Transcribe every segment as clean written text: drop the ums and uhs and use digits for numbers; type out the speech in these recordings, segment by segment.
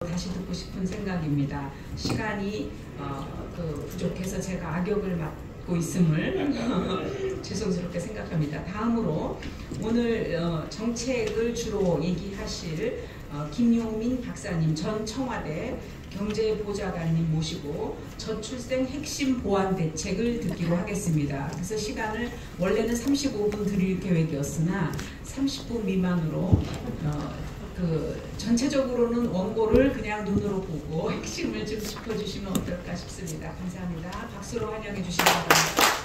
다시 듣고 싶은 생각입니다. 시간이 부족해서 제가 악역을 맡고 있음을 죄송스럽게 생각합니다. 다음으로 오늘 정책을 주로 얘기하실 김용민 박사님, 전 청와대 경제보좌관님 모시고 저출생 핵심 보완 대책을 듣기로 하겠습니다. 그래서 시간을 원래는 35분 드릴 계획이었으나 30분 미만으로 전체적으로는 원고를 그냥 눈으로 보고 핵심을 좀 짚어주시면 어떨까 싶습니다. 감사합니다. 박수로 환영해 주시기 바랍니다.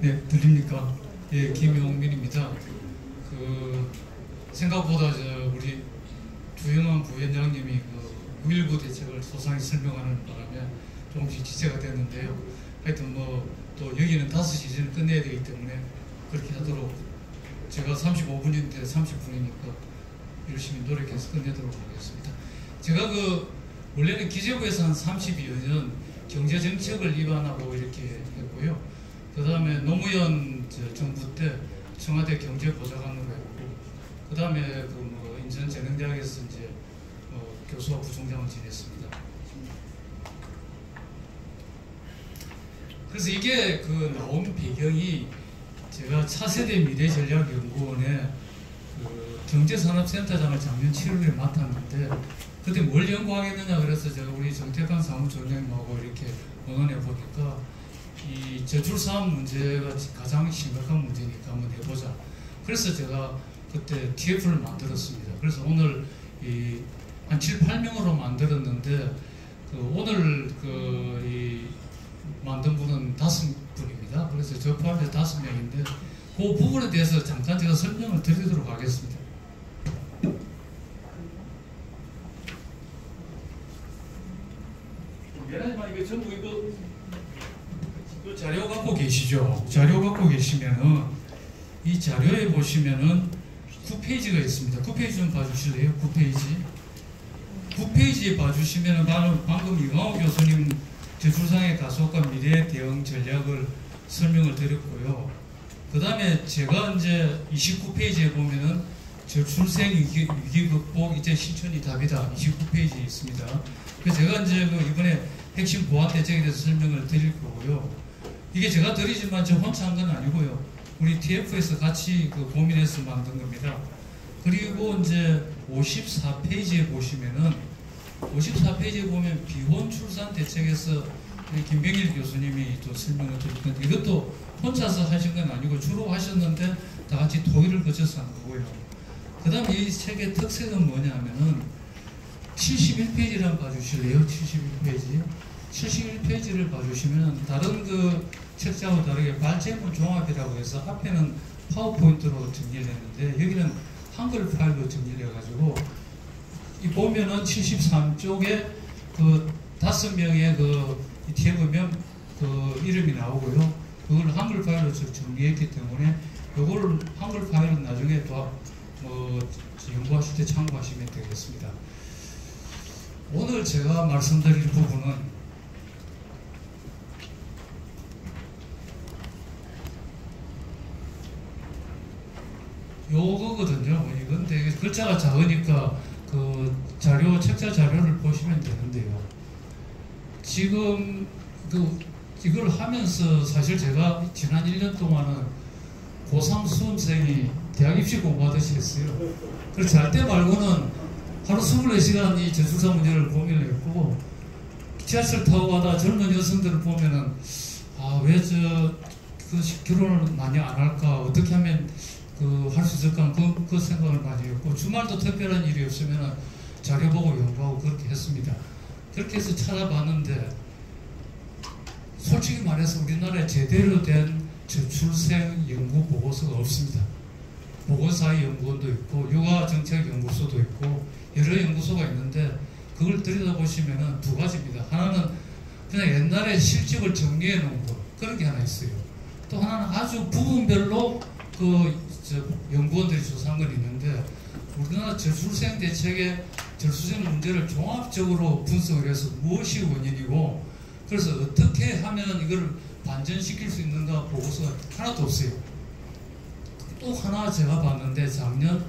네, 들립니까? 예, 김용민입니다. 생각보다 우리 주영환 부위원장님이 9.19 대책을 소상히 설명하는 바람에 조금씩 지체가 됐는데요. 하여튼 또 여기는 5시 전에 끝내야 되기 때문에 그렇게 하도록 제가 35분인데 30분이니까 열심히 노력해서 끝내도록 하겠습니다. 제가 원래는 기재부에서 한 32여 년 경제정책을 입안하고 이렇게 했고요. 그 다음에 노무현 정부 때 청와대 경제보좌관으로 했고, 그 다음에 인천재능대학에서 이제 교수와 부총장을 지냈습니다. 그래서 이게 나온 배경이 제가 차세대 미래전략연구원의 경제산업센터장을 작년 7월에 맡았는데, 그때 뭘 연구하겠느냐 그래서 제가 우리 정태관 사무총장님하고 이렇게 의논해 보니까 이 저출산 문제가 가장 심각한 문제니까 한번 해보자. 그래서 제가 그때 TF를 만들었습니다. 그래서 오늘 한 7, 8명으로 만들었는데 오늘 만든 분은 5분입니다. 그래서 저 포함해서 5명인데 그 부분에 대해서 잠깐 제가 설명을 드리도록 하겠습니다. 미안하지만 이게 전부 자료 갖고 계시죠? 자료 갖고 계시면은 이 자료에 보시면은 9페이지가 있습니다. 9페이지 좀 봐주실래요? 9페이지에 봐주시면은 방금 이광호 교수님 저출산의 가속과 미래 대응 전략을 설명을 드렸고요. 그 다음에 제가 이제 29페이지에 보면은 저출생 위기 극복 이제 실천이 답이다. 29페이지에 있습니다. 그래서 제가 이제 이번에 핵심 보완 대책에 대해서 설명을 드릴 거고요. 이게 제가 드리지만 저 혼자 한 건 아니고요. 우리 TF에서 같이 고민해서 만든 겁니다. 그리고 이제 54페이지에 보시면은 54페이지에 보면 비혼 출산 대책에서 김병일 교수님이 또 설명을 드릴 건데 이것도 혼자서 하신 건 아니고 주로 하셨는데 다 같이 토의를 거쳐서 한 거고요. 그 다음에 이 책의 특색은 뭐냐면은 71페이지를 봐주실래요? 71페이지. 71페이지를 봐주시면 다른 책자와 다르게 발제문 종합이라고 해서 앞에는 파워포인트로 정리를 했는데 여기는 한글 파일로 정리를 해가지고 이 보면은 73쪽에 5명의 뒤에 보면 이름이 나오고요. 그걸 한글 파일로 정리했기 때문에 이거를 한글 파일은 나중에 또 연구하실 때 참고하시면 되겠습니다. 오늘 제가 말씀드릴 부분은 요거거든요. 이건 되게 글자가 작으니까 책자 자료를 보시면 되는데요. 지금 이걸 하면서 사실 제가 지난 1년 동안은 고3 수험생이 대학 입시 공부하듯이 했어요. 그래서 잘 때 말고는 하루 24시간 이 저출산 문제를 고민을 했고, 지하철 타고 가다 젊은 여성들을 보면은 왜 결혼을 많이 안 할까, 어떻게 하면 할 수 있을까 그 생각을 많이 했고, 주말도 특별한 일이 없으면 자료 보고 연구하고 그렇게 했습니다. 그렇게 해서 찾아봤는데 솔직히 말해서 우리나라에 제대로 된 저출생 연구 보고서가 없습니다. 보건사회연구원도 있고 육아정책연구소도 있고 여러 연구소가 있는데 그걸 들여다보시면 두 가지입니다. 하나는 그냥 옛날에 실적을 정리해 놓은 거, 그런 게 하나 있어요. 또 하나는 아주 부분별로 연구원들이 조사한 건 있는데 우리나라 저출생 대책의 저출생 문제를 종합적으로 분석을 해서 무엇이 원인이고 그래서 어떻게 하면 이걸 반전시킬 수 있는가 보고서가 하나도 없어요. 또 하나 제가 봤는데 작년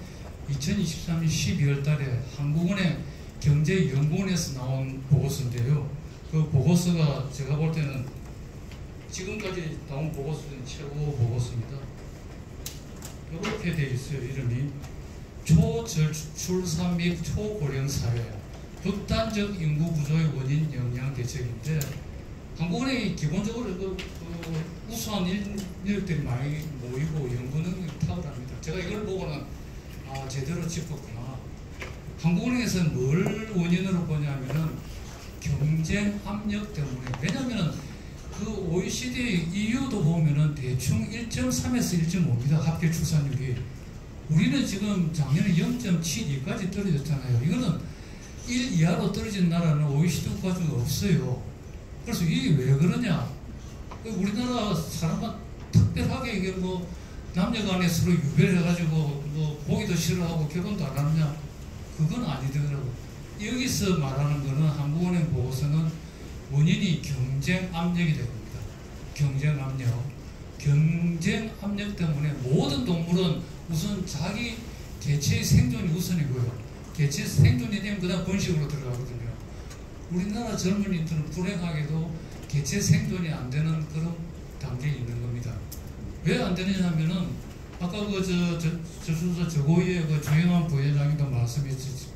2023년 12월 달에 한국은행 경제연구원에서 나온 보고서인데요. 그 보고서가 제가 볼 때는 지금까지 나온 보고서 중 최고 보고서입니다. 이렇게 돼 있어요. 이름이 초저출산 및 초고령 사회 극단적 인구 구조의 원인 영양 대책인데 한국은행이 기본적으로 우수한 인력들이 많이 모이고 연구 능력이 탁월합니다. 제가 이걸 보고는 제대로 짚었구나. 한국은행에서는 뭘 원인으로 보냐면은 경쟁 압력 때문에. 왜냐면은 그 OECD EU도 보면은 대충 1.3에서 1.5입니다. 합계 출산율이. 우리는 지금 작년에 0.72까지 떨어졌잖아요. 이거는 1 이하로 떨어진 나라는 OECD 국가 중에 없어요. 그래서 이게 왜 그러냐? 우리나라 사람만 특별하게 이게 뭐 남녀간에 서로 유별해가지고 뭐 보기도 싫어하고 결혼도 안 하느냐? 그건 아니더라고. 여기서 말하는 거는 한국은행 보고서는 원인이 경쟁 압력이 됩니다. 경쟁 압력. 경쟁 압력 때문에 모든 동물은 우선 자기 개체의 생존이 우선이고요. 개체의 생존이 되면 그다음 번식으로 들어가거든요. 우리나라 젊은이들은 불행하게도 개체 생존이 안 되는 그런 단계에 있는 겁니다. 왜 안 되느냐 하면은 아까 저수사 저고위의 조영환 부회장님도 말씀했듯이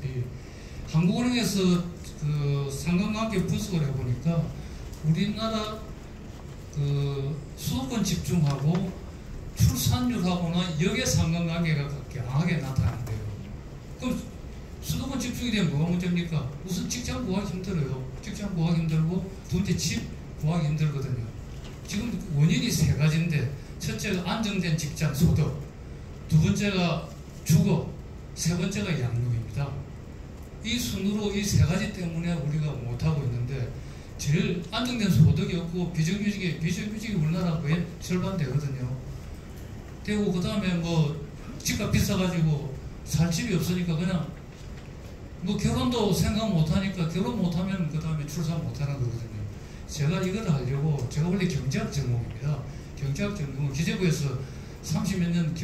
한국은행에서 그 상관관계 분석을 해보니까 우리나라 그 수도권 집중하고 출산율하고는 역의 상관관계가 강하게 나타난대요. 그럼 수도권 집중이 되면 뭐가 문제입니까? 우선 직장 구하기 힘들어요. 직장 구하기 힘들고 두 번째 집 구하기 힘들거든요. 지금 원인이 세 가지인데 첫째가 안정된 직장 소득, 두 번째가 주거, 세 번째가 양육입니다. 이 순으로 이 세 가지 때문에 우리가 못하고 있는데 제일 안정된 소득이 없고 비정규직이 우리나라 거의 절반 되거든요. 되고 그 다음에 뭐 집값 비싸가지고 살 집이 없으니까 그냥 뭐 결혼도 생각 못하니까 결혼 못하면 그 다음에 출산 못하는 거거든요. 제가 이걸 하려고 제가 원래 경제학 전공입니다. 경제학 전공은 기재부에서 30몇 년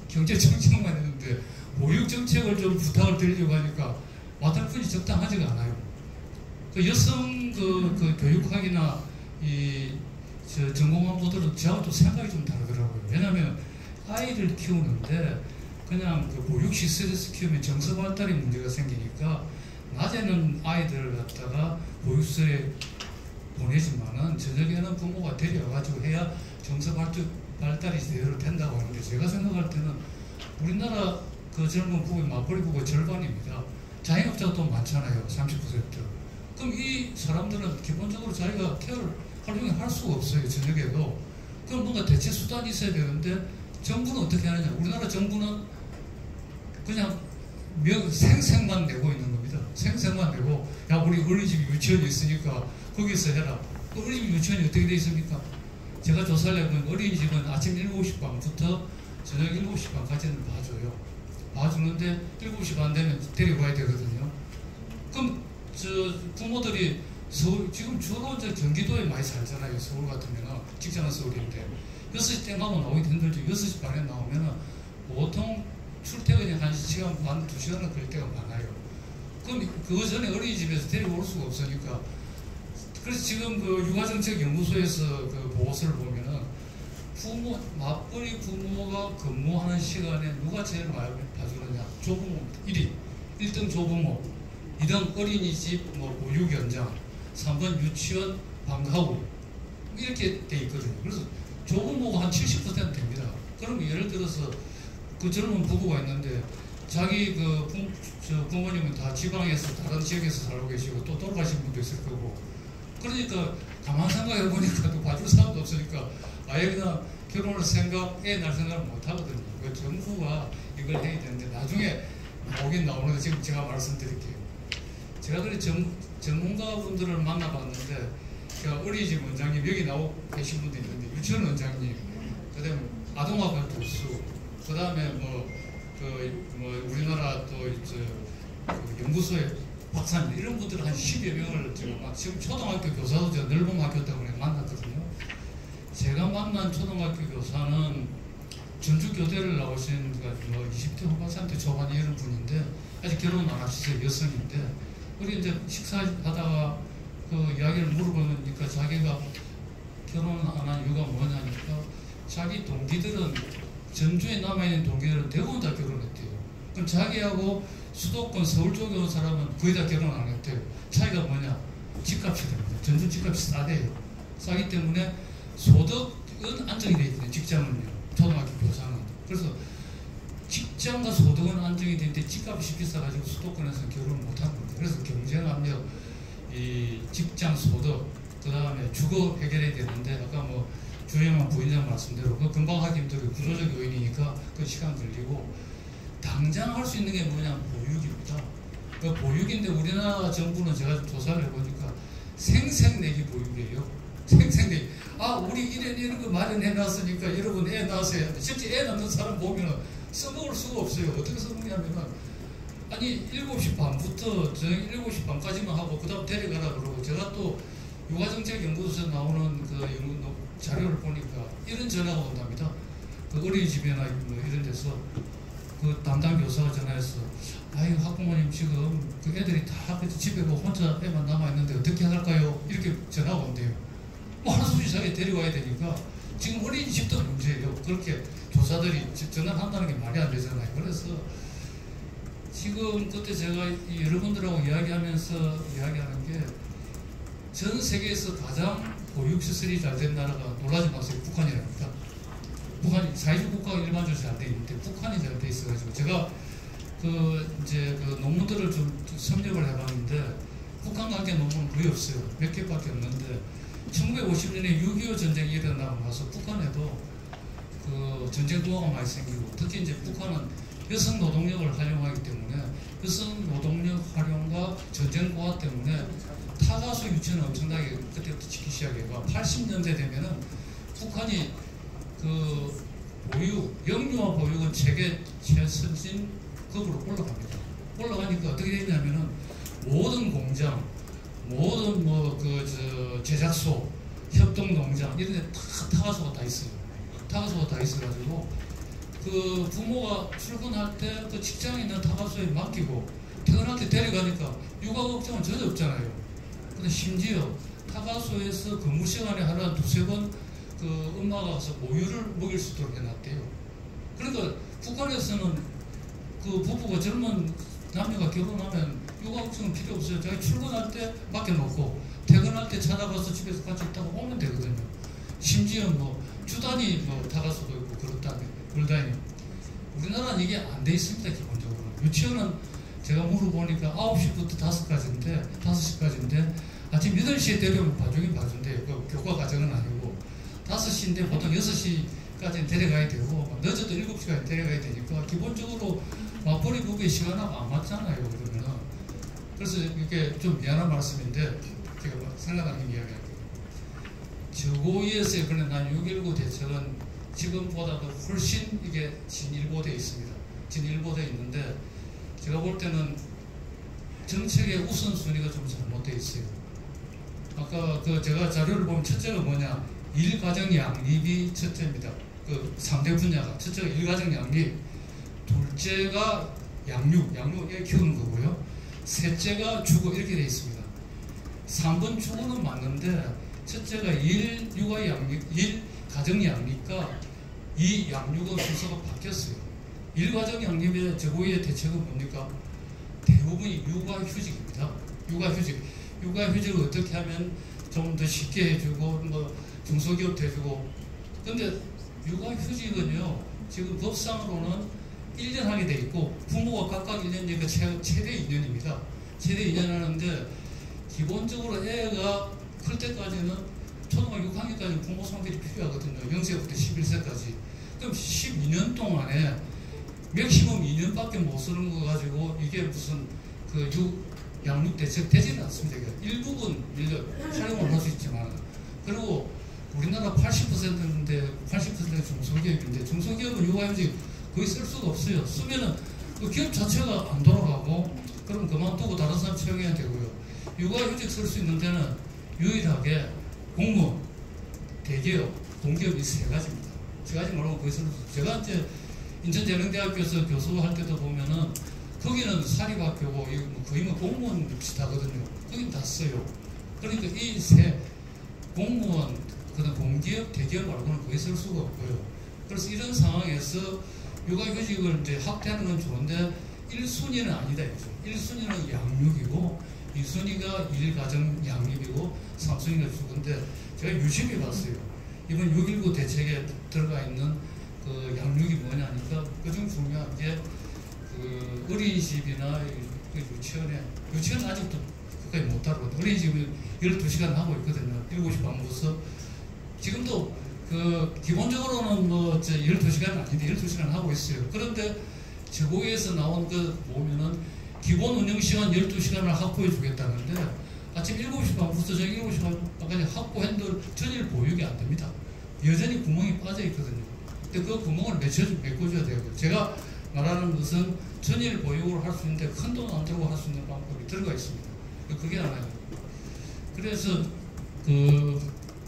경제 정책만 했는데 보육 정책을 좀 부탁을 드리려고 하니까 와달분이 적당하지가 않아요. 그 여성 그 교육학이나 전공한 분들은 저하고 또 생각이 좀 다르더라고요. 왜냐하면 아이를 키우는데 그냥 그 보육시설에서 키우면 정서 발달에 문제가 생기니까 낮에는 아이들을 갖다가 보육소에 보내지만은 저녁에는 부모가 데려와가지고 해야 정서 발달이 제대로 된다고 하는데 제가 생각할 때는 우리나라 그 젊은 부부의 맞벌이 부부의 절반입니다. 자영업자가 또 많잖아요. 30%. 그럼 이 사람들은 기본적으로 자기가 케어를 하루 종일 할 수가 없어요. 저녁에도. 그럼 뭔가 대체 수단이 있어야 되는데 정부는 어떻게 하느냐. 우리나라 정부는 그냥 생색만 내고 있는 겁니다. 생색만 내고 야 우리 어린이집 유치원이 있으니까 거기서 해라. 그 어린이집 유치원이 어떻게 돼 있습니까? 제가 조사를 해보면 어린이집은 아침 7시 반부터 저녁 7시 반까지는 봐줘요. 봐주는데 7시 반 되면 데려가야 되거든요. 그럼 부모들이 서울, 지금 주로 경기도에 많이 살잖아요. 서울 같으면 직장은 서울인데 6시 땡 가면 나오기 힘들죠. 6시 반에 나오면 보통 출퇴근이 1시간 반, 2시간은 걸릴 때가 많아요. 그럼 그거 전에 어린이집에서 데리고 올 수가 없으니까. 그래서 지금 그 육아정책연구소에서 그 보고서를 보면은 맞벌이 부모가 근무하는 시간에 누가 제일 많이 봐주느냐. 조부모입니다. 1등 조부모, 2등 어린이집 보육 현장, 3번 유치원 방과후 이렇게 돼 있거든요. 그래서 조부모가 한 70% 됩니다. 그럼 예를 들어서 그 젊은 부부가 있는데 자기 그 부모님은 다 지방에서 다른 지역에서 살고 계시고 또 돌아가신 분도 있을 거고 그러니까 가만 생각해 보니까 또 봐줄 사람도 없으니까 아예 그냥 결혼을 애 낳을 생각을 못 하거든요. 그 정부가 이걸 해야 되는데 나중에 오긴 나오는데 지금 제가 말씀드릴게요. 제가 그래 전문가분들을 만나봤는데 제가 어린이집 원장님 여기 나오고 계신 분도 있는데 유치원 원장님 그다음에 그 다음에 우리나라 또 그 연구소에 박사님 이런 분들 한 10여 명을 제가 막 지금 초등학교 교사도 제가 넓은 학교 때문에 만났거든요. 제가 만난 초등학교 교사는 전주 교대를 나오신 20대 후반 30대 초반 이런 분인데 아직 결혼 안 하셨어요. 여성인데 우리 이제 식사하다가 그 이야기를 물어보니까 자기가 결혼 안 한 이유가 뭐냐니까 자기 동기들은 전주에 남아있는 동기들은 대부분 다 결혼했대요. 그럼 자기하고 수도권 서울 쪽에 온 사람은 거의 다 결혼 안 했대요. 차이가 뭐냐? 집값이 됩니다. 전주 집값이 싸대요. 싸기 때문에 소득은 안정이 되어 있거든요. 직장은요. 초등학교 교사는. 그래서 직장과 소득은 안정이 되는데 집값이 비싸가지고 수도권에서는 결혼을 못하는 겁니다. 그래서 경쟁 압력, 이 직장 소득, 그 다음에 주거 해결해야 되는데 아까 주영만 부인장 말씀대로 그 금방 하기 힘들고 구조적 요인이니까 그 시간 걸리고 당장 할 수 있는 게 뭐냐 보육입니다. 그 보육인데 우리나라 정부는 제가 조사를 해보니까 생생내기 보육이에요. 생생내기. 우리 이런 거 마련해놨으니까 여러분 애 낳으세요. 실제 애 낳는 사람 보면 써먹을 수가 없어요. 어떻게 써먹냐면은 아니 7시 반부터 저녁 7시 반까지만 하고 그 다음 데려가라 그러고 제가 또 육아정책연구소에서 나오는 그 연구 자료를 보니까 이런 전화가 온답니다. 그 어린이집이나 이런 데서 그 담당 교사가 전화해서 아유 학부모님 지금 그 애들이 다 집에 혼자 애만 남아있는데 어떻게 할까요? 이렇게 전화가 온대요. 하나씩 자기 데려와야 되니까 지금 어린이집도 문제예요. 그렇게 교사들이 전화한다는 게 말이 안 되잖아요. 그래서 지금 그때 제가 여러분들하고 이야기하면서 이야기하는 게 전 세계에서 가장 보육시설이 잘 된 나라가 놀라지 마세요. 북한이랍니다. 북한이 사회주의 국가가 일반적으로 잘 돼 있는데 북한이 잘 돼 있어가지고 제가 이제 논문들을 좀 섭렵을 해봤는데 북한 관계 논문은 거의 없어요. 몇 개밖에 없는데 1950년에 6.25 전쟁이 일어나고 나서 북한에도 그 전쟁 도화가 많이 생기고 특히 이제 북한은 여성 노동력을 활용하기 때문에 여성 노동력 활용과 전쟁 고화 때문에 타가수 유치는 엄청나게 그때부터 지키기 시작해요. 80년대 되면은 북한이 그 보육, 영유아 보육은 세계 최선진급으로 올라갑니다. 올라가니까 어떻게 되냐면은 모든 공장, 모든 제작소, 협동농장 이런 데 다 타가수가 다 있어요. 타가수가 다 있어가지고 그 부모가 출근할 때 그 직장에 있는 타가수에 맡기고 퇴근할 때 데려가니까 육아 걱정은 전혀 없잖아요. 근데 심지어 타가수에서 근무 시간에 하루에 한 2-3번 그 엄마가 가서 모유를 먹일 수 있도록 해놨대요. 그러니까 북한에서는 그 부부가 젊은 남녀가 결혼하면 육아 걱정은 필요 없어요. 자기 출근할 때 맡겨놓고 퇴근할 때 찾아가서 집에서 같이 있다가 오면 되거든요. 심지어 주 단위 타가수도 있고 그렇다니. 우리나라는 이게 안 돼 있습니다. 기본적으로. 유치원은 제가 물어보니까 9시부터 5시까지인데 아침 8시에 데려오면 봐주긴 봐준대요. 그 교과 과정은 아니고 5시인데 보통 6시까지는 데려가야 되고 늦어도 7시까지 데려가야 되니까 기본적으로 맞벌이 부부의 시간하고 안 맞잖아요. 그러면은. 그래서 이게 좀 미안한 말씀인데 제가 생각나는 이야기할게요. 저고위에서의 그런 난 6.19 대책은 지금보다도 훨씬 이게 진일보되어 있습니다. 진일보되어 있는데 제가 볼 때는 정책의 우선순위가 좀 잘못되어 있어요. 아까 제가 자료를 보면 첫째가 뭐냐? 일가정 양립이 첫째입니다. 그 3대 분야가 첫째가 일가정 양립, 둘째가 양육에 키우는 거고요. 셋째가 주거 이렇게 되어 있습니다. 3번 주거는 맞는데 첫째가 가정 양립과 이 양육의 순서가 바뀌었어요. 일가정 양립의 저고위의 대책은 뭡니까? 대부분이 육아휴직입니다. 육아휴직을 어떻게 하면 좀 더 쉽게 해주고 중소기업도 해주고. 근데 육아휴직은요 지금 법상으로는 1년 하게 돼 있고 부모가 각각 1년이니까 최대 2년입니다. 최대 2년 하는데 기본적으로 애가 클 때까지는 초등학교 6학년까지 부모 손길이 필요하거든요. 0세부터 11세까지. 그럼 12년 동안에 맥시멈 2년밖에 못 쓰는 거 가지고 이게 무슨 양육 대책 되지는 않습니다. 일부분 활용을 할 수 있지만 그리고 우리나라 80%인데 80%가 중소기업인데 중소기업은 육아휴직 거의 쓸 수가 없어요. 쓰면은 그 기업 자체가 안 돌아가고 그럼 그만두고 다른 사람 채용해야 되고요. 육아휴직 쓸 수 있는 데는 유일하게 공무원, 대기업, 공기업 이 세 가지입니다. 세 가지 말고 거의 쓸 수 없어요. 제가 이제 인천재능대학교에서 교수할 때도 보면은 거기는 사립학교고 거의 뭐 공무원 비슷하거든요. 거긴 다 써요. 그러니까 이 세 공무원, 그다음 공기업, 대기업 말고는 거의 쓸 수가 없고요. 그래서 이런 상황에서 육아휴직을 이제 확대하는 건 좋은데 1순위는 아니다 이죠. 1순위는 양육이고 2순위가 일가정 양립이고 3순위가 주거인데 제가 유심히 봤어요. 이번 6.19 대책에 들어가 있는 그 양육이 뭐냐니까 그중 중요한 게 그 어린이집이나 유치원은 아직도 그까지 못 다루거든요. 어린이집은 12시간 하고 있거든요. 7시 반부터 지금도 그 기본적으로는 뭐 12시간 아닌데 12시간 하고 있어요. 그런데 제보에서 나온 거 보면은 기본 운영 시간 12시간을 확보해 주겠다는데 아침 7시 반부터 저녁 7시 반까지 확보했는데 전일 보육이 안 됩니다. 여전히 구멍이 빠져 있거든요. 근데 그 구멍을 메꿔줘야 돼요. 제가 말하는 것은 전일 보육을 할 수 있는데 큰 돈 안 들고 할 수 있는 방법이 들어가 있습니다. 그게 하나예요. 그래서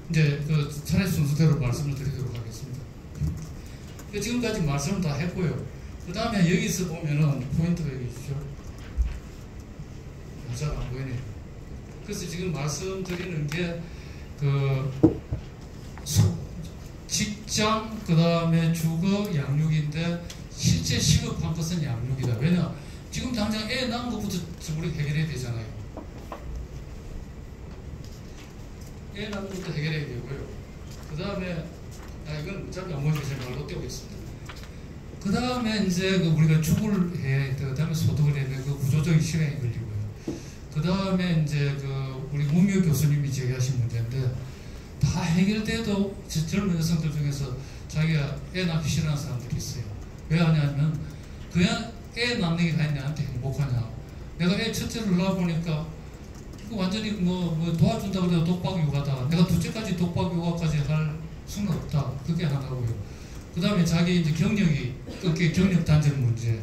이제 차례 순서대로 말씀을 드리도록 하겠습니다. 지금까지 말씀을 다 했고요. 그 다음에 여기서 보면은 포인트가 여기 있죠. 잘 안 보이네요. 그래서 지금 말씀드리는 게 직장, 그 다음에 주거, 양육인데 실제 시급한 것은 양육이다. 왜냐? 지금 당장 애 낳은 것부터 우리 해결해야 되잖아요. 애 낳은 것부터 해결해야 되고요. 그 다음에 이건 어차피 어머니가 제 말로 떼오겠습니다. 그 다음에 이제 우리가 축을 해, 그 다음에 소득을 해야 돼. 그 구조적인 시간이 걸리고요. 그 다음에 이제 우리 문미호 교수님이 제기하신 문제인데 다 해결돼도 젊은 여성들 중에서 자기가 애 낳기 싫어하는 사람들이 있어요. 왜 하냐면 그냥 애 낳는 게 나한테 행복하냐. 내가 애 첫째를 낳아보니까 완전히 뭐 도와준다고 해도 독박 육아다. 내가 둘째까지 독박 육아까지 할 수는 없다. 그게 하나고요. 그 다음에 자기 이제 경력 단절 문제.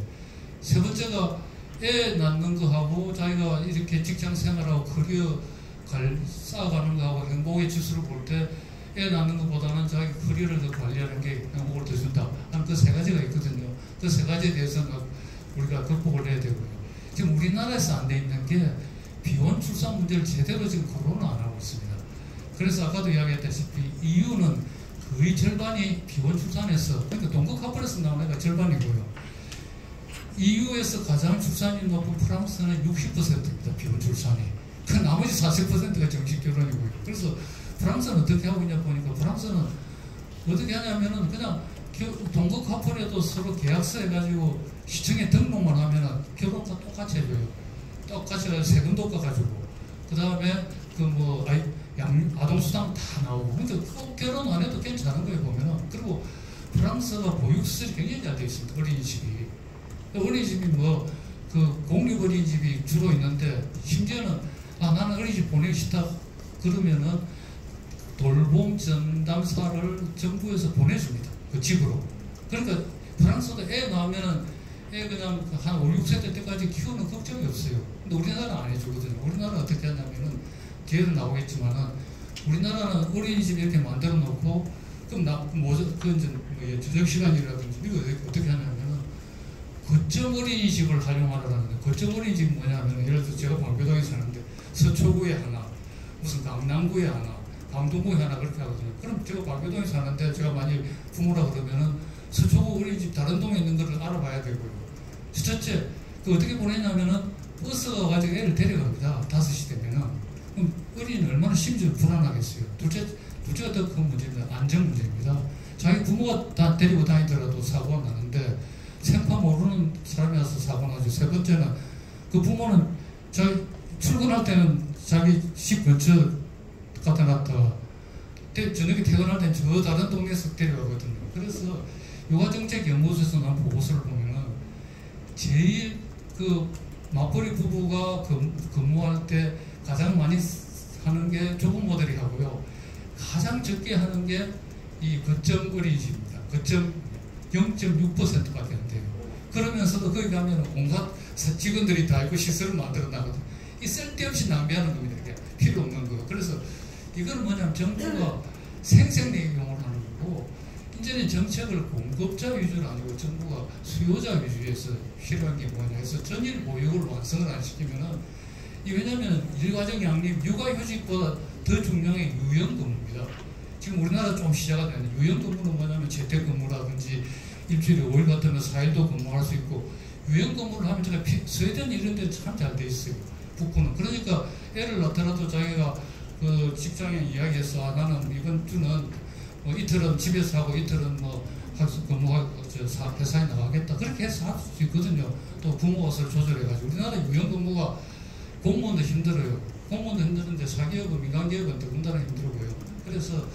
세 번째가 애 낳는 거하고 자기가 이렇게 직장 생활하고 커리어 쌓아가는 거하고 행복의 지수를 볼 때 애 낳는 것보다는 자기 커리어를 더 관리하는 게 행복을 더 준다. 한 그 세 가지가 있거든요. 그 세 가지에 대해서는 우리가 극복을 해야 되고요. 지금 우리나라에서 안 돼 있는 게 비혼 출산 문제를 제대로 지금 거론을 안 하고 있습니다. 그래서 아까도 이야기했다시피 EU는 거의 절반이 비혼 출산에서, 그러니까 동거 카플에서 나오는 애가 절반이고요. EU에서 가장 출산율이 높은 프랑스는 60%입니다. 비혼 출산이. 그 나머지 40%가 정식 결혼이고요. 그래서 프랑스는 어떻게 하고 있냐 보니까 프랑스는 어떻게 하냐면은 그냥 동거 카플에도 서로 계약서 해가지고 시청에 등록만 하면은 결혼과 똑같이 해줘요. 똑같이 해서 세금도 깎아주고 그 다음에 아동수당 다 나오고. 근데 꼭 결혼 안 해도 괜찮은 거예요 보면은. 그리고 프랑스가 보육시설이 굉장히 잘 되어 있습니다. 어린이집이. 어린이집이 공립어린이집이 주로 있는데 심지어는 나는 어린이집 보내기 싫다 그러면은 돌봄 전담사를 정부에서 보내줍니다. 그 집으로. 그러니까 프랑스도 애 낳으면은 애 그냥 한 5, 6세 때까지 키우는 걱정이 없어요. 근데 우리나라는 안 해주거든요. 우리나라는 어떻게 하냐면은 뒤에도 나오겠지만은 우리나라는 어린이집 이렇게 만들어 놓고 그럼 저녁 시간이라든지 이거 어떻게 하냐면은 거점 어린이집을 활용하라는데 거점 어린이집이 뭐냐면은 예를 들어서 제가 광교동에 사는데 서초구에 하나, 무슨 강남구에 하나, 강동구에 하나 그렇게 하거든요. 그럼 제가 광교동에 사는데 제가 만약 부모라 그러면은 서초구 어린이집 다른 동에 있는 거를 알아봐야 되고요. 첫째, 어떻게 보내냐면은 버스가 가지고 애를 데려갑니다. 5시 되면은. 그럼 어린이는 얼마나 심지어 불안하겠어요. 둘째가 더 큰 문제입니다. 안전 문제입니다. 자기 부모가 다 데리고 다니더라도 사고가 나는데 생파 모르는 사람이 와서 사고 나죠. 세 번째는 그 부모는 자기 출근할 때는 자기 집 근처 갖다 놨다가 저녁에 퇴근할 때는 저 다른 동네에서 데려가거든요. 그래서 육아정책연구소에서 나온 보고서를 보면은 제일 맞벌이 부부가 근무할 때 가장 많이 하는 게 좁은 모델이 하고요. 가장 적게 하는 게 이 거점 어린이집입니다. 거점 0.6%밖에 안 돼요. 그러면서도 거기 가면 온갖 직원들이 다 있고 시설을 만들어 나거든요. 이 쓸데없이 낭비하는 겁니다. 이게 필요 없는 거. 그래서 이건 뭐냐면 정부가 생색내용을 하는 거고, 이제는 정책을 공급자 위주로 아니고 정부가 수요자 위주에서 필요한 게 뭐냐 해서 전일 보육을 완성을 안 시키면은, 왜냐하면 일가정 양립, 육아휴직보다 더 중요한 게 유연근무입니다. 지금 우리나라 좀 시작이 되는데, 유연근무는 뭐냐면 재택근무라든지 일주일에 5일 같으면 4일도 근무할 수 있고, 유연근무를 하면 제가 스웨덴 이런 데 참 잘 돼 있어요. 북부는. 그러니까 애를 낳더라도 자기가 그 직장에 이야기해서 나는 이번 주는 뭐 이틀은 집에서 하고 이틀은 뭐 근무하고 회사에 나가겠다. 그렇게 해서 할 수 있거든요. 또 부모 옷을 조절해가지고. 우리나라 유연근무가 공무원도 힘들어요. 공무원도 힘드는데 사기업은 민간기업은 더군다나 힘들고요. 그래서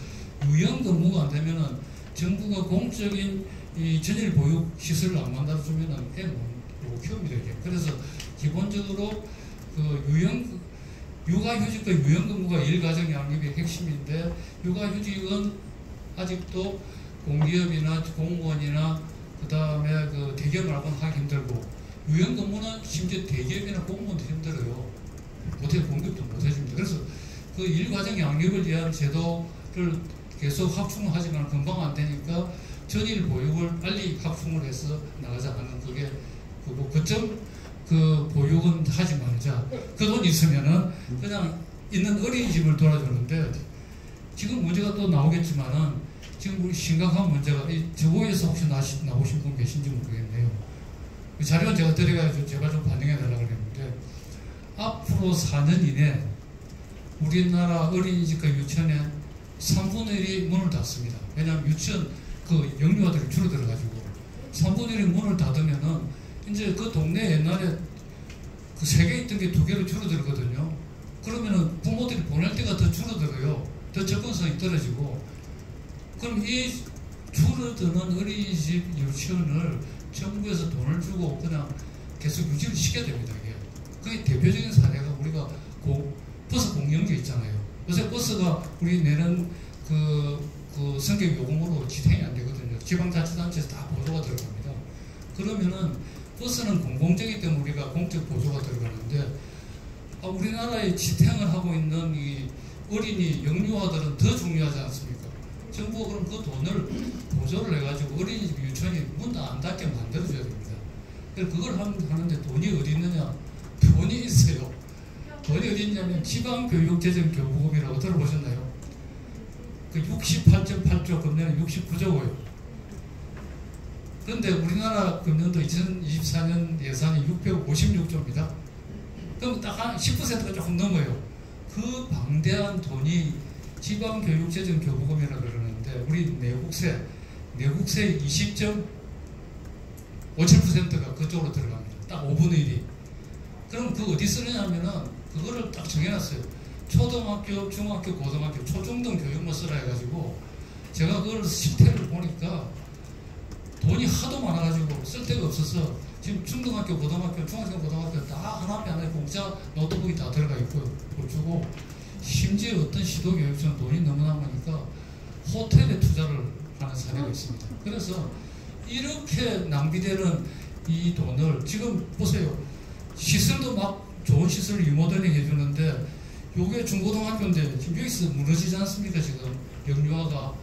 유연근무가 안 되면은 정부가 공적인 이 전일 보육 시설을 안 만들어주면은 애 못 키웁니다. 이게. 그래서 기본적으로 그 육아휴직과 유연근무가 일가정 양립의 핵심인데, 육아휴직은 아직도 공기업이나 공무원이나 그 다음에 그 대기업 말고는 하기 힘들고, 유연근무는 심지어 대기업이나 공무원도 힘들어요. 못해 공급도 못 해줍니다. 그래서 그 일가정 양립을 위한 제도를 계속 확충을 하지만 금방 안 되니까 전일 보육을 빨리 확충을 해서 나가자 하는 그게 그거. 그점 그 보육은 하지 말자. 그 돈 있으면은 그냥 있는 어린이집을 돌아주는데, 지금 문제가 또 나오겠지만은 지금 우리 심각한 문제가, 이 저보에서 혹시 나오신 분 계신지 모르겠네요. 그 자료는 제가 드려가지고 제발 좀 반영해 달라고 그랬는데, 앞으로 4년 이내 우리나라 어린이집과 유치원에 3분의 1이 문을 닫습니다. 왜냐하면 유치원 그 영유아들이 줄어들어가지고 3분의 1이 문을 닫으면은 이제 그 동네 옛날에 그 3개 있던 게 2개로 줄어들거든요. 그러면은 부모들이 보낼 때가 더 줄어들어요. 더 접근성이 떨어지고. 그럼 이 줄어드는 어린이집 유치원을 정부에서 돈을 주고 그냥 계속 유지를 시켜야 됩니다. 이게. 그게 대표적인 사례가 우리가 버스 공영제 있잖아요. 요새 버스가 우리 내는 그 성격 요금으로 지탱이 안 되거든요. 지방자치단체에서 다 보조가 들어갑니다. 그러면은 버스는 공공재이기 때문에 우리가 공적 보조가 들어가는데, 우리나라에 지탱을 하고 있는 이 어린이 영유아들은 더 중요하지 않습니까? 정부가 그럼 그 돈을 보조를 해가지고 어린이집 유치원이 문 안 닫게 만들어줘야 됩니다. 그걸 하는데 돈이 어디 있느냐? 돈이 있어요. 돈이 어디 있냐면 지방교육재정교부금이라고 들어보셨나요? 그 68.8조, 금년에 69조고요. 그런데 우리나라 금년도 2024년 예산이 656조입니다. 그럼 딱 한 10%가 조금 넘어요. 그 방대한 돈이 지방교육재정교부금이라고 그러는데, 우리 내국세 20.57%가 그쪽으로 들어갑니다. 딱 5분의 1이. 그럼 그 어디 쓰느냐면은 그거를 딱 정해놨어요. 초등학교, 중학교, 고등학교, 초중등 교육만 쓰라 해가지고, 제가 그걸 실태를 보니까 돈이 하도 많아가지고 쓸 데가 없어서 지금 중등학교, 고등학교, 중학교, 고등학교 다 하나에 하나에 공짜 노트북이 다 들어가 있고 주고, 심지어 어떤 시도교육청 돈이 너무 남으니까 호텔에 투자를 하는 사례가 있습니다. 그래서 이렇게 낭비되는 이 돈을 지금 보세요. 시설도 막 좋은 시설을 리모델링 해주는데, 요게 중고등학교인데 지금 여기서 무너지지 않습니까? 지금 영유아가.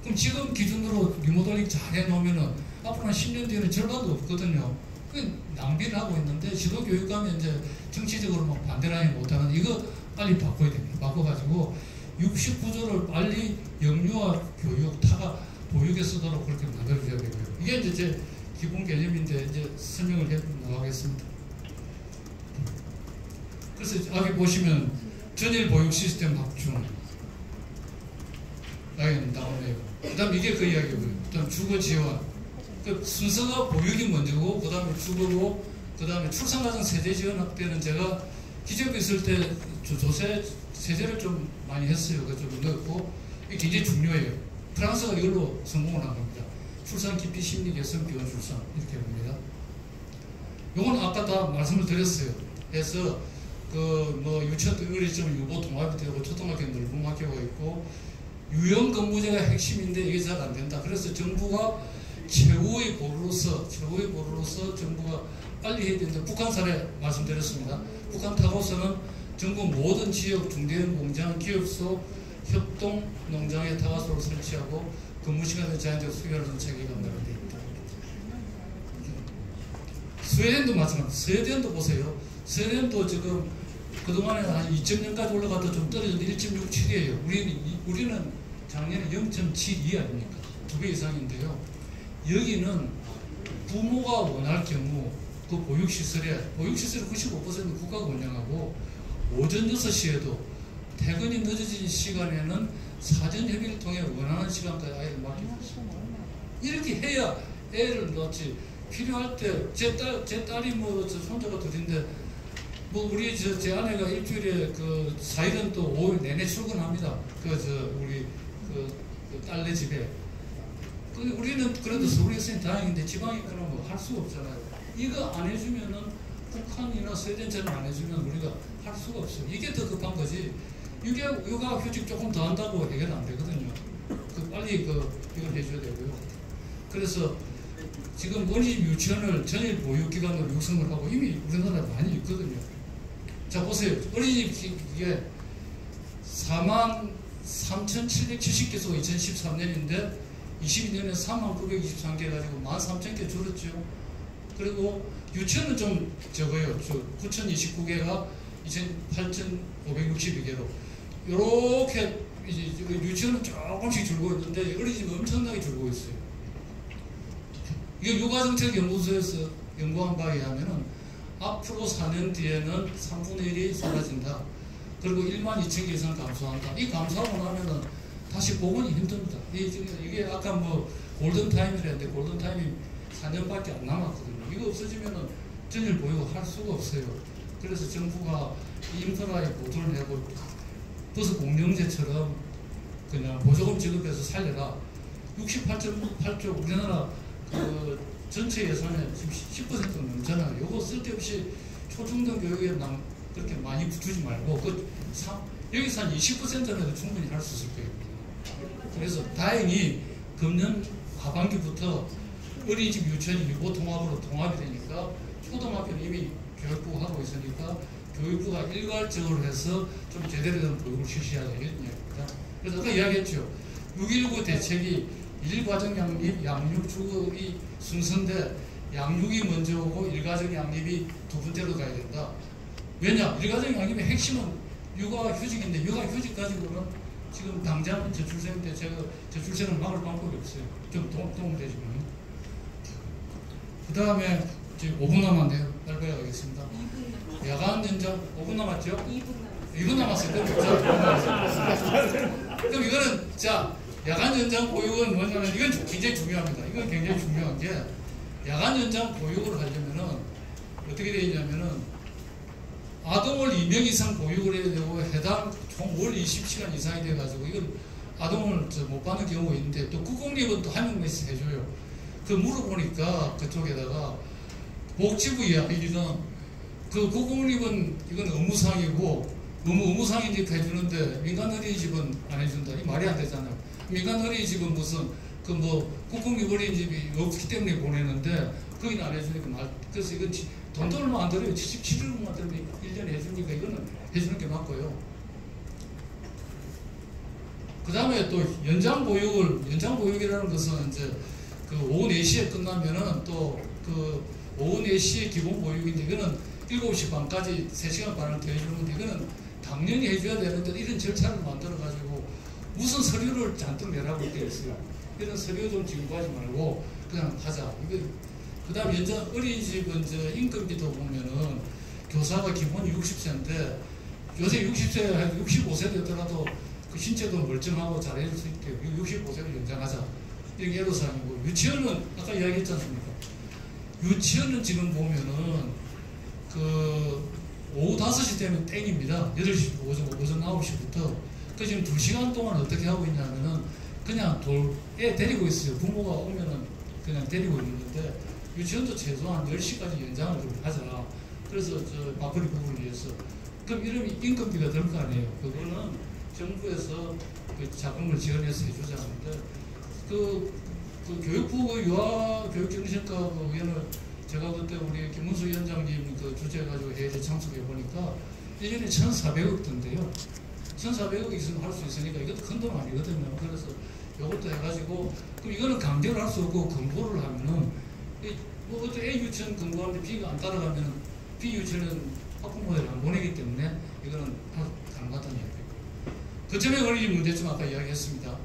그럼 지금 기준으로 리모델링 잘 해놓으면은 앞으로 한 10년 뒤에는 절반도 없거든요. 그 낭비를 하고 있는데, 지도교육감이 이제 정치적으로 막 반대를 하지 못하는, 이거 빨리 바꿔야 됩니다. 바꿔가지고 69조를 빨리 영유아 교육, 타가 보육에 쓰도록 그렇게 만들어줘야 되고요. 이게 이제 제 기본 개념인데 이제 설명을 해 나가겠습니다. 그래서 여기 보시면 전일 보육 시스템 확충 라인 나오네요. 그 다음 이게 그 이야기고요. 그 다음 주거 지원. 그 순서가 보육이 먼저고, 그 다음에 주거고, 그 다음에 출산가정 세제 지원 확대는 제가 기재부에 있을 때 조세 세제를 좀 많이 했어요. 그래서 좀 넣었고, 이게 굉장히 중요해요. 프랑스가 이걸로 성공을 한 겁니다. 출산 기피 심리 개선 비혼 출산 이렇게 봅니다. 요건 아까 다 말씀을 드렸어요. 그래서 그 뭐 유치원 어린이집은 유보 통합이 되고, 초등학교는 넓은 학교가 있고, 유형 근무제가 핵심인데 이게 잘 안 된다. 그래서 정부가 최후의 보루로서 정부가 빨리 해야 되는데 북한 사례 말씀드렸습니다. 북한 타고서는 전국 모든 지역 중대형 공장, 기업소, 협동 농장에 타가소를 설치하고 근무시간을 제한적 수교하는 체계가 마련되어 있다. 스웨덴도 마찬가지입니다. 스웨덴도 보세요. 스웨덴도 지금 그동안에 한 2000년까지 올라갔다 좀 떨어졌는데 1.67이에요. 우리는 작년에 0.72 아닙니까? 2배 이상인데요. 여기는 부모가 원할 경우 그 보육시설이 95% 국가가 운영하고 오전 6시에도 퇴근이 늦어진 시간에는 사전 협의를 통해 원하는 시간까지 아이를 맡겨줬습니다. 이렇게 해야 애를 낳지. 필요할 때 제 딸이 뭐 저 손자가 둘인데 뭐 우리 제 아내가 일주일에 그 4일은 또 5일 내내 출근합니다. 우리 딸네 집에. 근데 우리는 그래도 서울에 있으니 다행인데 지방에 그러면 뭐 할 수가 없잖아요. 이거 안 해주면은 북한이나 스웨덴처럼 안 해주면 우리가 할 수가 없어요. 이게 더 급한 거지. 육아휴직 조금 더 한다고 해결 안 되거든요. 빨리 이걸 해줘야 되고요. 그래서 지금 어린이집 유치원을 전일 보육기관으로 육성을 하고 이미 우리나라에 많이 있거든요. 자, 보세요. 어린이집 이게 43,770개소가 2013년인데 22년에 39,923개 가지고 13,000개 줄었죠. 그리고 유치원은 좀 적어요. 9,029개가 8,562개로 이렇게 이제 유치원은 조금씩 줄고 있는데 어린이집은 엄청나게 줄고 있어요. 이게 육아정책연구소에서 연구한 바에 의하면은 앞으로 4년 뒤에는 3분의 1이 사라진다. 그리고 12,000개 이상 감소한다. 이 감소하고 나면은 다시 복원이 힘듭니다. 이게 아까 뭐 골든타임이랬는데 골든타임이 4년밖에 안 남았거든요. 이거 없어지면은 전일 보육을 할 수가 없어요. 그래서 정부가 인프라에 보조를 하고 버스 공영제처럼 그냥 보조금 지급해서 살려라. 68.8조 우리나라 그 전체 예산의 지금 10% 넘잖아요. 요거 쓸데없이 초중등 교육에 그렇게 많이 주지 말고 여기서 한 20%라도 충분히 할 수 있을 거예요. 그래서 다행히 금년 하반기부터 어린이집 유치원이 유보통합으로 통합이 되니까 초등학교는 이미 교육부가 하고 있으니까 교육부가 일괄적으로 해서 좀 제대로 된 교육을 실시하자 이런 이야기입니다. 그래서 아까 이야기했죠. 6.19 대책이 일가정 양립, 양육 주거의 순서인데 양육이 먼저 오고 일가정 양립이 두 번째로 가야 된다. 왜냐? 일가정 양립의 핵심은 육아휴직인데 육아휴직 가지고는 지금 당장 저출생 때 제가 저출생을 막을 방법이 없어요. 좀 도움되지만. 그 다음에 지금 5분 남았네요. 빨리 가겠습니다. 야간 연장 5분 남았죠? 2분 남았어요. 그럼 이거는 자 야간 연장 보육은 뭐냐면 이건 굉장히 중요합니다. 이건 굉장히 중요한 게 야간 연장 보육을 하려면은 어떻게 되어 있냐면은 아동을 2명 이상 보육을 해야 되고 해당 총 월 20시간 이상이 돼가지고 이건 아동을 못 받는 경우가 있는데 또 국공립은 또 한 명만 있어 해줘요. 그 물어보니까 그쪽에다가 복지부 이야기는 그 국공립은 이건 의무상이고 의무상인데 해주는데 민간 어린이집은 안 해준다. 이 말이 안 되잖아요. 민간 어린이집은 무슨 그 뭐 국공립 어린이집이 없기 때문에 보내는데 거기는 안 해주니까 그래서 이건 돈도 얼마 안 들어요. 77억만 들면 1년에 해주니까 이거는 해주는 게 맞고요. 그 다음에 또 연장보육이라는 것은 이제 그 오후 4시에 끝나면은 또 그 오후 4시에 기본보육인데 이거는 7시 반까지 3시간 반을 더 해주는데 이거는 당연히 해줘야 되는데 이런 절차를 만들어가지고 무슨 서류를 잔뜩 내라고 되어 있어요. 이런 서류 좀 지급하지 말고 그냥 하자. 그 다음에 어린이집은 인건비도 보면은 교사가 기본이 60세인데 요새 60세, 65세 되더라도 그 신체도 멀쩡하고 잘해줄 수 있게 65세로 연장하자. 이게 애로사항이고 유치원은 아까 이야기했지 않습니까? 유치원은 지금 보면은 그 오후 5시 되면 땡입니다. 8시, 오전 9시부터. 그 지금 2시간 동안 어떻게 하고 있냐면은 그냥 애 데리고 있어요. 부모가 오면은 그냥 데리고 있는데 유치원도 최소한 10시까지 연장을 좀 하자. 그래서 맞벌이 부부를 위해서. 그럼 이러면 인건비가 들 거 아니에요. 그거는 정부에서 그 자금을 지원해서 해주자 하는데 그 그 교육부 유아교육정신과 그 위원을 제가 그때 우리 김문수 위원장님 그 주재해가지고 회의에 참석해 보니까 1년에 1,400억 든데요. 1,400억 있으면 할 수 있으니까 이것도 큰 돈 아니거든요. 그래서 이것도 해가지고 그럼 이거는 강제로 할 수 없고 근거를 하면은 뭐 어떤 A 유치원 근거하는데 B가 안 따라가면 B 유치원은 학부모들 안 보내기 때문에 이거는 가능하다는 얘기예요. 그 점에 걸린 문제점 아까 이야기했습니다.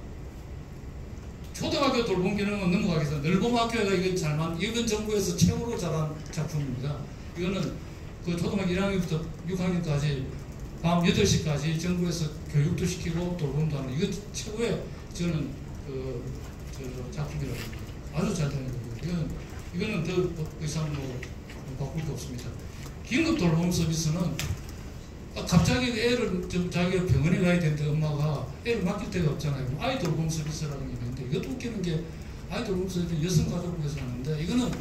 초등학교 돌봄 기능은 넘어가겠습니다. 늘봄학교가 이건 정부에서 최고로 잘한 작품입니다. 이거는 그 초등학교 1학년부터 6학년까지 밤 8시까지 정부에서 교육도 시키고 돌봄도 하는 이거 최고의 저는 작품이라고 봅니다. 아주 잘 되는 거고요. 이거는 더 이상 뭐 바꿀 게 없습니다. 긴급 돌봄 서비스는 갑자기 애를 자기가 병원에 가야 되는데 엄마가 애를 맡길 데가 없잖아요. 아이 돌봄 서비스라는 게 있는데 이것도 웃기는 게 아이 돌봄 서비스 여성가족부에서 하는데 이거는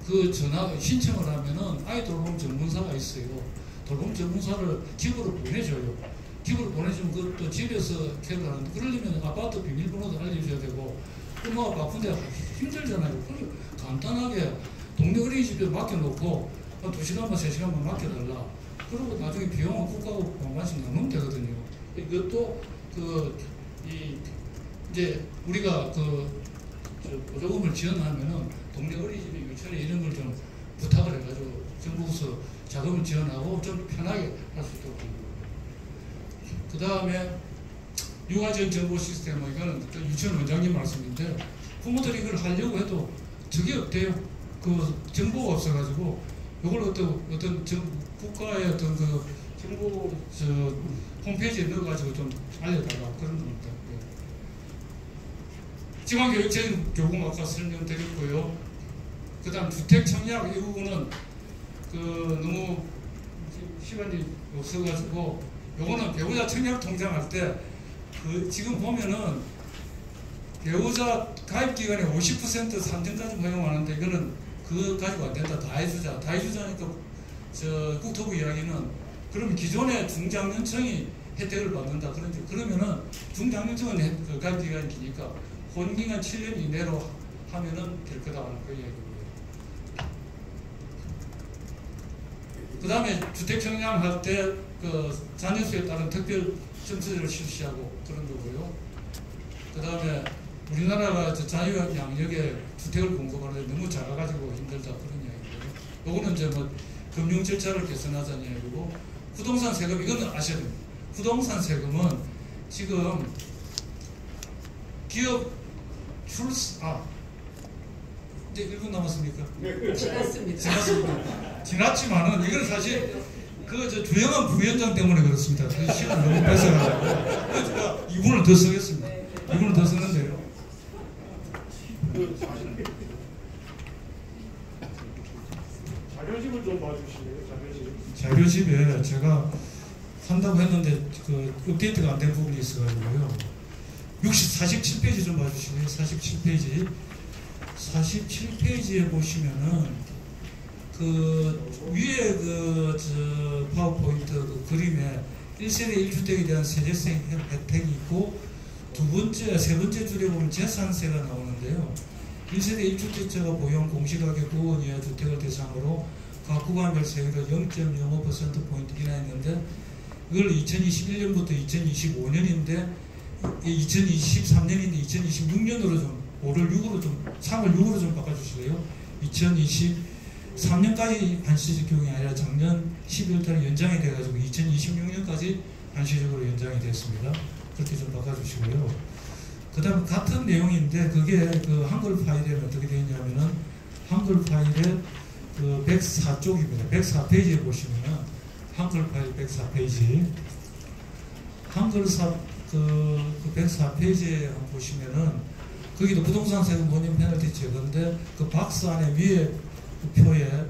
그 전화 신청을 하면은 아이 돌봄 전문사가 있어요. 돌봄 전문사를 집으로 보내줘요. 집으로 보내주면 그것도 집에서 케어를 하는데 그러려면 아파트 비밀번호도 알려줘야 되고 엄마가 바쁜데 힘들잖아요. 그래서 간단하게 동네 어린이집에 맡겨놓고 한 2시간만 3시간만 맡겨달라. 그리고 나중에 비용은 국가하고 반반씩 나누면 되거든요. 이것도 이제 우리가 보조금을 지원하면은 동네 어린이집에 유치원에 이런 걸 좀 부탁을 해가지고 정부에서 자금을 지원하고 좀 편하게 할 수 있도록 합니다. 그 다음에 육아지원 정보 시스템, 이거는 유치원 원장님 말씀인데 부모들이 이걸 하려고 해도 저게 없대요. 그 정보가 없어가지고 이걸 어떤 국가의 어떤 그 정부 홈페이지에 넣어가지고 좀 알려달라 그런 겁니다. 지방교육적인 교육 아까 설명드렸고요. 그 다음 주택 청약 이 부분은 너무 시간이 없어가지고 요거는 배우자 청약 통장할 때 지금 보면은 배우자 가입기간에 50% 3년까지 허용하는데 이거는 그거 가지고 안 된다. 다 해주자니까 국토부 이야기는 그러면 기존의 중장년층이 혜택을 받는다. 그러면은 중장년층은 가입기간이 기니까 혼기간 7년 이내로 하면은 될 거다라는 그 이야기고요. 그 다음에 주택 청약할 때 자녀수에 따른 특별 점수제를 실시하고 그런 거고요. 그 다음에 우리나라가 자유 양력에 주택을 공급하는데 너무 작아가지고 힘들다 그런 이야기고요. 요거는 이제 뭐 금융 절차를 개선하자는 이야기고 부동산 세금 이건 아셔야 됩니다. 부동산 세금은 지금 기업 이제 1분 남았습니까? 지났습니다. 지났지만은 이건 사실 주영환 부위원장 때문에 그렇습니다. 그 시간 너무 뺏어가지고 제가 2분을 더 쓰겠습니다. 2분을 더 쓰는데요. 자료집을 좀 봐주실래요? 자료집에 제가 한다고 했는데 업데이트가 안 된 부분이 있어가지고요. 47페이지 좀 봐주실래요? 47페이지. 47페이지에 보시면은 위에 파워포인트 그림에 1세대 1주택에 대한 세제세 혜택이 있고 세 번째 줄에 보면 재산세가 나오는데요. 1세대 1주택자가 보유한 공시가격 9원 이하 주택을 대상으로 각 구간별 세율을 0.05%포인트 인하했는데 이걸 2021년부터 2025년인데 2023년인데 2026년으로 좀 3월 6으로 좀 바꿔주실래요? 2023년까지 한시적용이 아니라 작년 12월달에 연장이 돼가지고 2026년까지 한시적으로 연장이 됐습니다. 그렇게 좀 바꿔주시고요. 그 다음 같은 내용인데 그게 한글 파일에 어떻게 되어 있냐면은 한글 파일에 104쪽입니다. 104페이지에 보시면은 한글 파일 104페이지 한글 104페이지에 보시면은 거기도 부동산 세금 본인 페널티 제거인데 그 박스 안에 위에 표에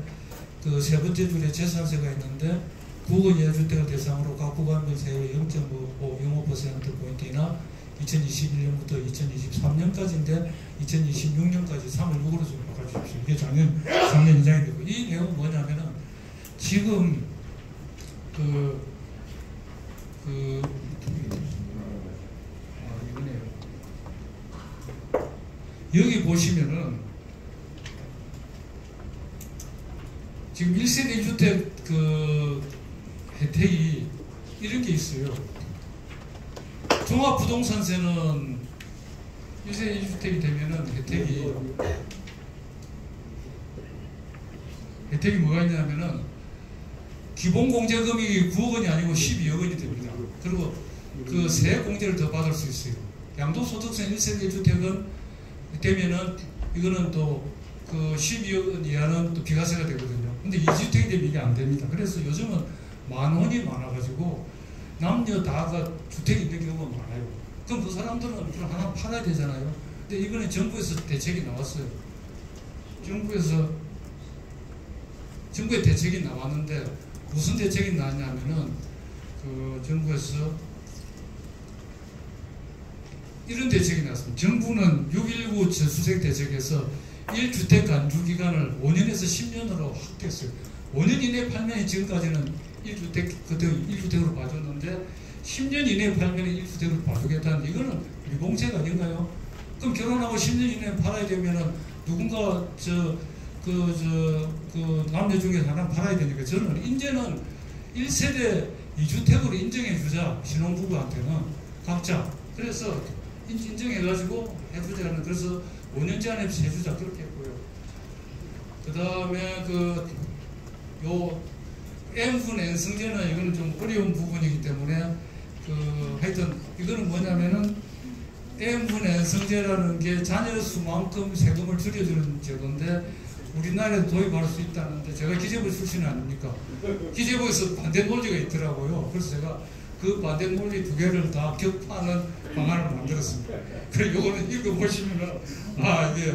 세 번째 줄에 재산세가 있는데 9억 이하 주택을 대상으로 각 구간별 세율 0.05%포인트나 2021년부터 2023년까지인데 2026년까지 3월 6으로 좀 바꿔주십시오. 이게 작년 연장이 되고 이 내용은 뭐냐면은 지금 이거네요. 여기 보시면은 지금 1세대 1주택 그 혜택이 이런 게 있어요. 종합부동산세는 1세대 1주택이 되면은 혜택이 뭐가 있냐면은 기본 공제금이 9억 원이 아니고 12억 원이 됩니다. 그리고 그 세액 공제를 더 받을 수 있어요. 양도소득세 1세대 1주택은 되면은 이거는 또 그 12억 원 이하는 또 비과세가 되거든요. 근데 2주택이 되면 이게 안 됩니다. 그래서 요즘은 만원이 많아가지고 남녀 다가 주택이 있는 경우가 많아요. 그럼 그 사람들은 그럼 하나 팔아야 되잖아요. 근데 이번에 정부에서 대책이 나왔어요. 정부의 대책이 나왔는데 무슨 대책이 나왔냐면은 그 정부에서 이런 대책이 나왔습니다. 정부는 6.19 저수색 대책에서 1주택 간주 기간을 5년에서 10년으로 확대했어요. 5년 이내에 팔면 지금까지는 1주택 그때 1주택으로 봐줬는데 10년 이내에 팔면 1주택으로 봐주겠다는 이거는 미공책 아닌가요? 그럼 결혼하고 10년 이내에 팔아야 되면은 누군가 그 남녀 중에 하나 팔아야 되니까 저는 이제는 1세대 2주택으로 인정해주자 신혼부부한테는 각자 그래서 인정해가지고 해주자는 그래서 5년째 안에 해주자 그렇게 했고요. 그 다음에 요 M분 N승제는 이거는 좀 어려운 부분이기 때문에 하여튼 이거는 뭐냐면은 M분 N승제라는 게 자녀 수만큼 세금을 줄여주는 제도인데 우리나라에 도입할 수 있다는데 제가 기재부 출신 아닙니까? 기재부에서 반대 논리가 있더라고요. 그래서 제가 그 반대 논리 두 개를 다 격파하는 방안을 만들었습니다. 그리고 요거는 읽어보시면은 이게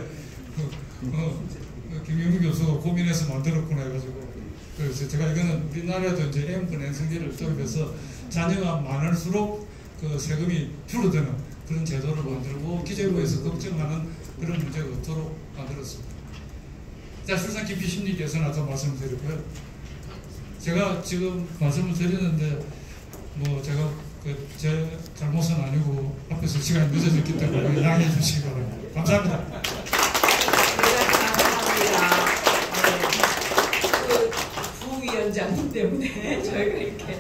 김영우 교수가 고민해서 만들었구나 해가지고 그래서 제가 이거는 우리나라에도 이제 M분 N승제를 도입해서 자녀가 많을수록 그 세금이 줄어드는 그런 제도를 만들고 기재부에서 걱정하는 그런 문제가 없도록 만들었습니다. 자, 출산 기피 심리 개선 아까 말씀드렸고요. 제가 지금 말씀을 드렸는데 뭐 제가 제 잘못은 아니고 앞에서 시간이 늦어졌기 때문에 양해해 주시기 바랍니다. 감사합니다. 부위원장님 때문에 저희가 이렇게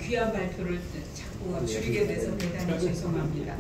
귀한 발표를 자꾸 줄이게 돼서 대단히 죄송합니다.